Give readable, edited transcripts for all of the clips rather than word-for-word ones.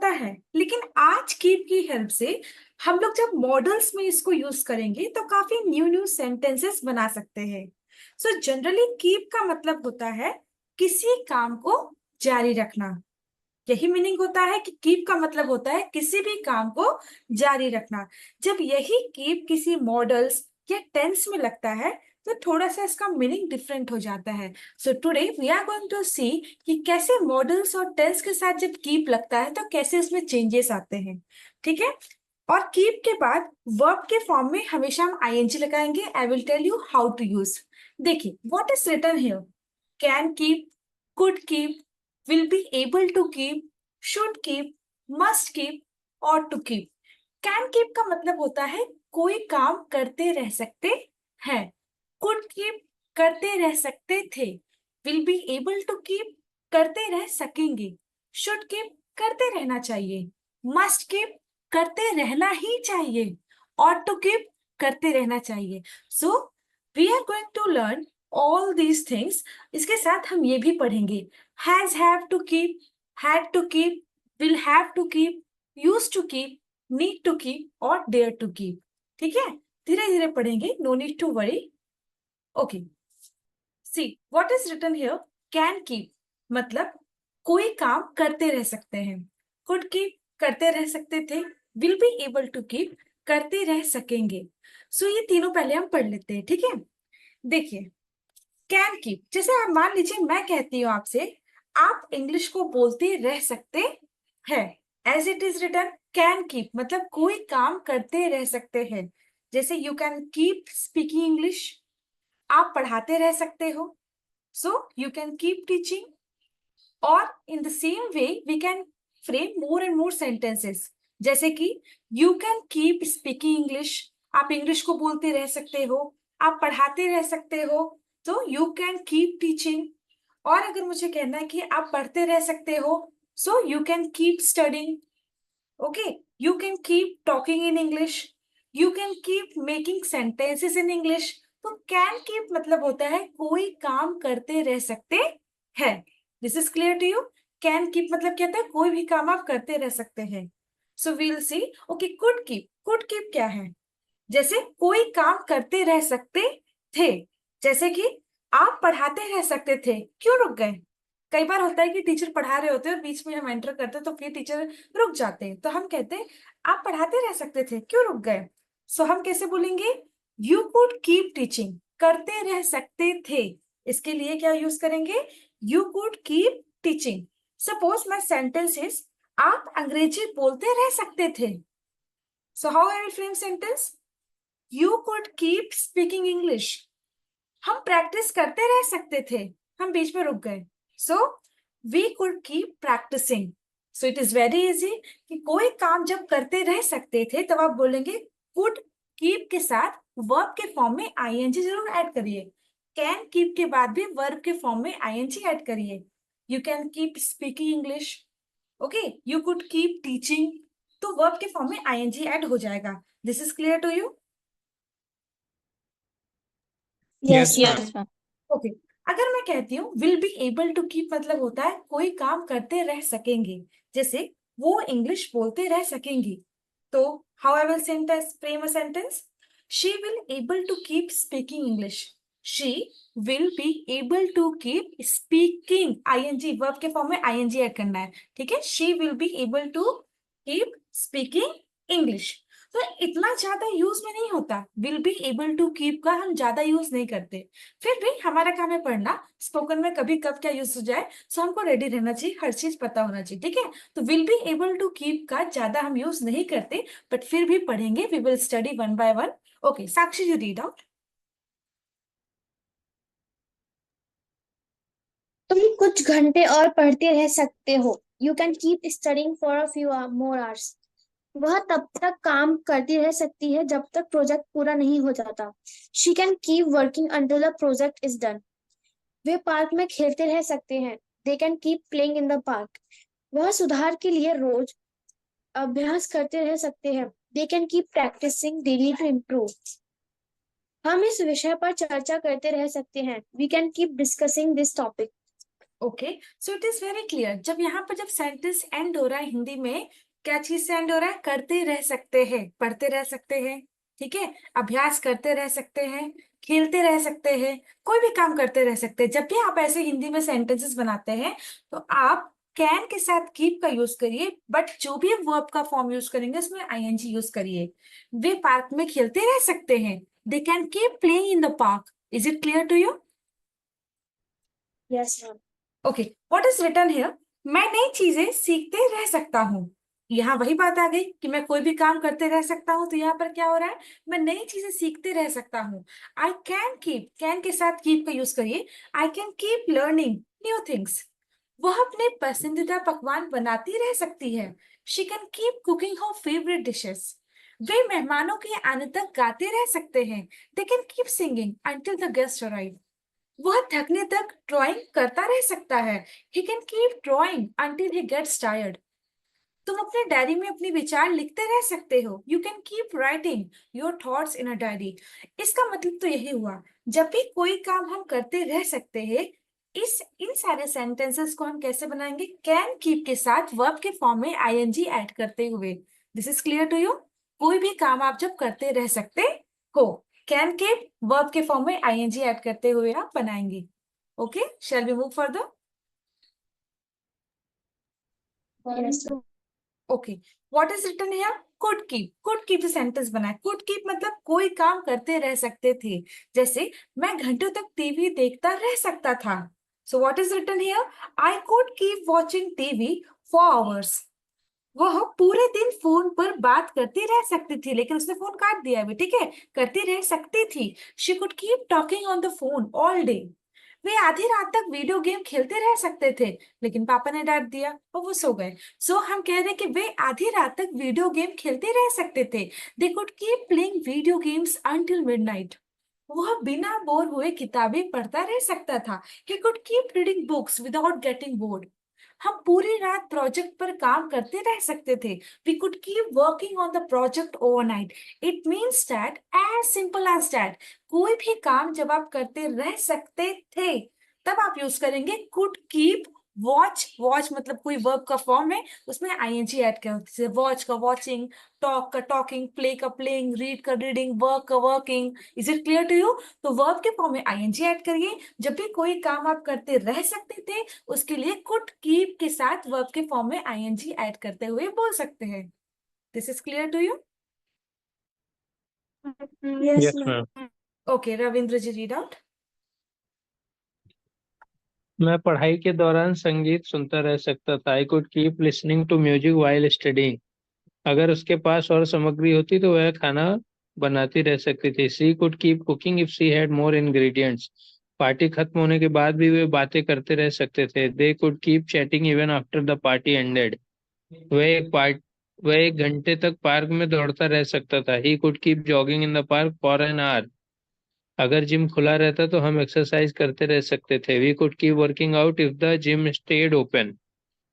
होता है, लेकिन आज कीप की हेल्प से हम लोग जब मॉडल्स में इसको यूज करेंगे तो काफी न्यू न्यू सेंटेंसेस बना सकते हैं। सो जनरली कीप का मतलब होता है किसी काम को जारी रखना। यही मीनिंग होता है कि कीप का मतलब होता है किसी भी काम को जारी रखना। जब यही कीप किसी मॉडल्स या टेंस में लगता है तो थोड़ा सा इसका मीनिंग डिफरेंट हो जाता है। So today we are going to see कि कैसे मॉडल्स और टेंस के साथ जब कीप लगता है तो कैसे उसमें चेंजेस आते हैं। ठीक है। और कीप के बाद वर्ब के फॉर्म में हमेशा हम आईएनजी लगाएंगे। I will tell you how to use. देखिए what is written here. Can keep, could keep, will be able to keep, should keep, must keep, ought to keep। Can keep का मतलब होता है कोई काम करते रह सकते हैं। कुड कीप करते रह सकते थे। Will be able to keep करते रह सकेंगे। शुड कीप करते रहना चाहिए। मस्ट कीप करते रहना ही चाहिए। ought टू कीप करते रहना चाहिए। So we are going to learn all these things. इसके साथ हम ये भी पढ़ेंगे has have to keep, had to keep, will have to keep, used to keep, need to keep और dare to keep। ठीक है, धीरे धीरे पढ़ेंगे। No need to worry. Okay, see what is written here. Can keep मतलब कोई काम करते रह सकते हैं। कुड कीप करते रह सकते थे। Will be able to keep करते रह सकेंगे। सो ये तीनों पहले हम पढ़ लेते हैं। ठीक है, देखिए कैन कीप, जैसे आप मान लीजिए मैं कहती हूँ आपसे आप इंग्लिश को बोलते रह सकते हैं। As it is written can keep मतलब कोई काम करते रह सकते हैं। जैसे you can keep speaking English, आप पढ़ाते रह सकते हो। So you can keep teaching. और in the same way we can frame more and more sentences. जैसे कि you can keep speaking English, आप इंग्लिश को बोलते रह सकते हो, आप पढ़ाते रह सकते हो। तो यू कैन कीप टीचिंग। और अगर मुझे कहना है कि आप पढ़ते रह सकते हो, so you can keep studying. Okay, you can keep talking in English, you can keep making sentences in English. तो कैन कीप मतलब होता है कोई काम करते रह सकते हैं। This is clear to you. Can keep मतलब क्या होता है, कोई भी काम आप करते रह सकते हैं। So we'll see. Okay, could keep, could keep क्या है। जैसे कोई काम करते रह सकते थे। जैसे कि आप पढ़ाते रह सकते थे, क्यों रुक गए। कई बार होता है कि टीचर पढ़ा रहे होते हैं और बीच में हम एंटर करते हैं तो फिर टीचर रुक जाते हैं, तो हम कहते हैं आप पढ़ाते रह सकते थे, क्यों रुक गए। सो हम कैसे बोलेंगे, यू कुड कीप टीचिंग, करते रह सकते थे। इसके लिए क्या यूज करेंगे, you could keep teaching. Suppose my sentence is आप अंग्रेजी बोलते रह सकते थे। So how I will frame sentence, you could keep speaking English, हम प्रैक्टिस करते रह सकते थे, हम बीच में रुक गए। So we could keep practising. So it is very easy कि कोई काम जब करते रह सकते थे तब आप बोलेंगे कुड कीप के साथ वर्ब के फॉर्म में आईएनजी जरूर ऐड करिए। कैन कीप के बाद भी वर्ब के फॉर्म में आईएनजी ऐड करिए। You can keep speaking English, okay, you could keep teaching, तो वर्ब के फॉर्म में आईएनजी ऐड हो जाएगा। This is clear to you. Yes, ma'am. Yes, ma'am. Okay, अगर मैं कहती हूँ will be able to keep मतलब होता है कोई काम करते रह सकेंगे। जैसे वो इंग्लिश बोलते रह सकेंगी। तो how I will sentence frame a sentence, she will able to keep speaking English, she will be able to keep speaking, I N G verb के फॉर्म में आईएनजी ऐड करना है। ठीक है, she will be able to keep speaking English. तो इतना ज्यादा use में नहीं होता, will be able to keep का हम ज्यादा यूज नहीं करते। फिर भी हमारा काम है पढ़ना, स्पोकन में कभी कब क्या यूज हो जाए, सो हमको रेडी रहना चाहिए, हर चीज पता होना चाहिए। ठीक है, तो will be able to keep का ज्यादा हम यूज नहीं करते, बट फिर भी पढ़ेंगे। We will study one by one. Okay Sakshi, you read out. तुम कुछ घंटे और पढ़ते रह सकते हो। You can keep studying for a few more hours. वह तब तक काम करती रह सकती है जब तक प्रोजेक्ट पूरा नहीं हो जाता। She can keep working until the project is done. Way park में खेलते रह सकते हैं। They can keep playing in the park. वह सुधार के लिए रोज अभ्यास करते रह सकते हैं। They can keep practising daily to improve. हम इस विषय पर चर्चा करते रह सकते हैं। We can keep discussing this topic. Okay, so it is very clear. जब यहाँ पर जब सेंटेंस एंड हो रहा है हिंदी में, क्या चीज से एंड हो रहा है? करते रह सकते हैं, पढ़ते रह सकते हैं, ठीक है, अभ्यास करते रह सकते हैं, खेलते रह सकते हैं, कोई भी काम करते रह सकते हैं। जब भी आप ऐसे हिंदी में सेंटेंसेस बनाते हैं तो आप कैन के साथ कीप का यूज करिए, बट जो भी वर्ब का फॉर्म यूज करेंगे उसमें आईएनजी यूज करिए। वे पार्क में खेलते रह सकते हैं, they can keep playing in the park. Is it clear to you? Yes ma'am. Okay, what is written here? मैं नई चीजें सीखते रह सकता हूँ। यहाँ वही बात आ गई कि मैं कोई भी काम करते रह सकता हूँ, तो यहाँ पर क्या हो रहा है? मैं नई चीजें सीखते रह सकता हूँ। आई कैन कीप, कैन के साथ कीप का यूज करिए। I can keep learning new things. वह अपने पसंदीदा पकवान बनाती रह सकती है। She can keep cooking her favourite dishes. वे मेहमानों के आने तक गाते रह सकते हैं। They can keep singing until the guest arrive. वह थकने तक ड्राइंग करता रह सकता है। He can keep drawing until he gets tired. तुम अपने डायरी में अपने विचार लिखते रह सकते हो। You can keep writing your thoughts in a diary. इसका मतलब तो यही हुआ, जब भी कोई काम हम करते रह सकते हैं, इस इन सारे सेंटेंसेस को हम कैसे बनाएंगे? कैन कीप के साथ वर्ब के फॉर्म में आईएनजी ऐड करते हुए। This is clear to you? कोई भी काम आप जब करते रह सकते हो, कैन के वर्ब के फॉर्म में आईएनजी ऐड करते हुए आप बनाएंगे। Okay, shall we move further? Yes. Okay, what is written here? Could keep. Could keep से सेंटेंस बना है। कुड कीप मतलब कोई काम करते रह सकते थे। जैसे मैं घंटों तक टीवी देखता रह सकता था। So what is written here? I could keep watching TV for hours. वह पूरे दिन फोन पर बात करती रह सकती थी, लेकिन उसने फोन काट दिया अभी, ठीक है, करती रह सकती थी। She could keep talking on the phone all day. वे आधी रात तक वीडियो गेम खेलते रह सकते थे, लेकिन पापा ने डांट दिया और वो सो गए। सो हम कह रहे हैं कि वे आधी रात तक वीडियो गेम खेलते रह सकते थे। They could keep playing video games until midnight. वह बिना बोर हुए किताबें पढ़ता रह सकता था। He could keep reading books without getting bored. हम पूरी रात प्रोजेक्ट पर काम करते रह सकते थे। We could keep working on the project overnight. It means that, as simple as that, कोई भी काम जब आप करते रह सकते थे तब आप यूज करेंगे कुड कीप। वॉच, वॉच मतलब कोई वर्ब का फॉर्म है, उसमें आईएनजी ऐड कर, जैसे वॉच का वॉचिंग, टॉक का टॉकिंग, प्ले का प्लेइंग, रीड का रीडिंग, वर्क का working. Is it clear to you? तो वर्ब के फॉर्म में आईएनजी ऐड करिए। जब भी कोई काम आप करते रह सकते थे, उसके लिए कुड कीप के साथ वर्ब के फॉर्म में आईएनजी ऐड करते हुए बोल सकते हैं। This is clear to you? Yes yes ma'am. Ma'am. Okay, Ravindra ji read out. मैं पढ़ाई के दौरान संगीत सुनता रह सकता था। I could keep listening to music while studying. अगर उसके पास और सामग्री होती तो वह खाना बनाती रह सकती थी। She could keep cooking if she had more ingredients. Party खत्म होने के बाद भी वे बातें करते रह सकते थे। They could keep chatting even after the party ended. वह एक पार्ट वह 1 घंटे तक पार्क में दौड़ता रह सकता था। He could keep jogging in the park for an hour. अगर जिम खुला रहता तो हम एक्सरसाइज करते रह सकते थे। We could keep working out if the gym stayed open.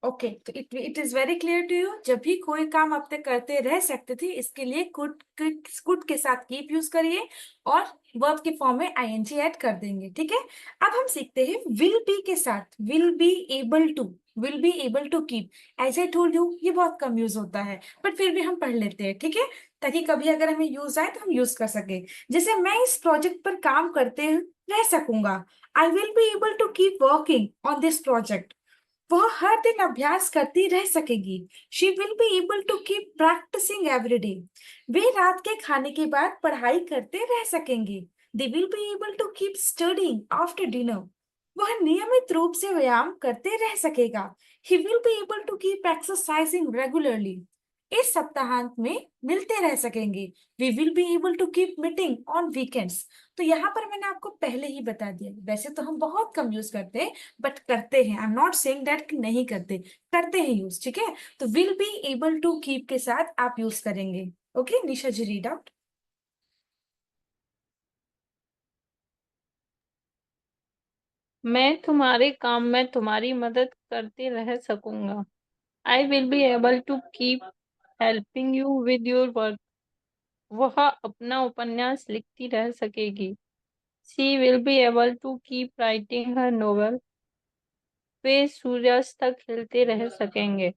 Okay, तो it is very clear to you, जब भी कोई काम आप तक करते रह सकते थे, इसके लिए कुड के साथ कीप यूज करिए और वर्ब के फॉर्म में आईएनजी ऐड कर देंगे, ठीक है। अब हम सीखते हैं विल बी के साथ। Will be able to, will be able to keep. As I told you, ये बहुत कम यूज होता है, बट फिर भी हम पढ़ लेते हैं, ठीक है, ताकि कभी अगर हमें यूज आए तो हम यूज कर सके। जैसे मैं इस प्रोजेक्ट पर काम करते रह सकूंगा। I will be able to keep working on this project. वह हर दिन अभ्यास करती रह सकेगी। She will be able to keep practising every day. वे रात के खाने के बाद पढ़ाई करते रह सकेंगे। They will be able to keep studying after dinner. वह नियमित रूप से व्यायाम करते रह सकेगा। He will be able to keep exercising regularly. इस सप्ताहांत में मिलते रह सकेंगे। We will be able to keep meeting on weekends. तो यहाँ पर मैंने आपको पहले ही बता दिया, वैसे तो हम बहुत कम यूज करते हैं, बट करते हैं। I am not saying that कि नहीं करते, करते हैं यूज, ठीक है। तो will be able to keep के साथ आप यूज करेंगे। Okay, Nisha ji read out. मैं तुम्हारे काम में तुम्हारी मदद करते रह सकूंगा। I will be able to keep helping you with your work. वह अपना उपन्यास लिखती रह सकेगी। She will be able to keep writing her novel. वे सूर्यास्त तक खेलते रह सकेंगे।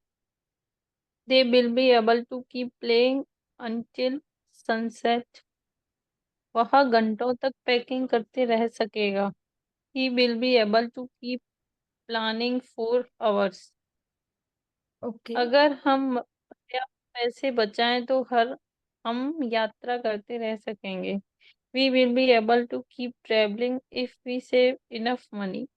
They will be able to keep playing until sunset. वह घंटों तक पैकिंग करते रह सकेगा। He will be able to keep planning for hours. Okay. अगर हम पर्याप्त पैसे बचाएं तो हम यात्रा करते रह सकेंगे। We will be able to keep travelling if we save enough money.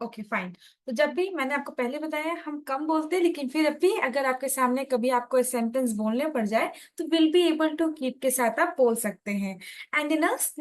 Okay fine. तो जब भी मैंने आपको पहले बताया हम कम बोलते हैं, लेकिन फिर भी अगर आपके सामने कभी आपको सेंटेंस बोलने पड़ जाए तो will be able to keep के साथ आप बोल सकते हैं। And in next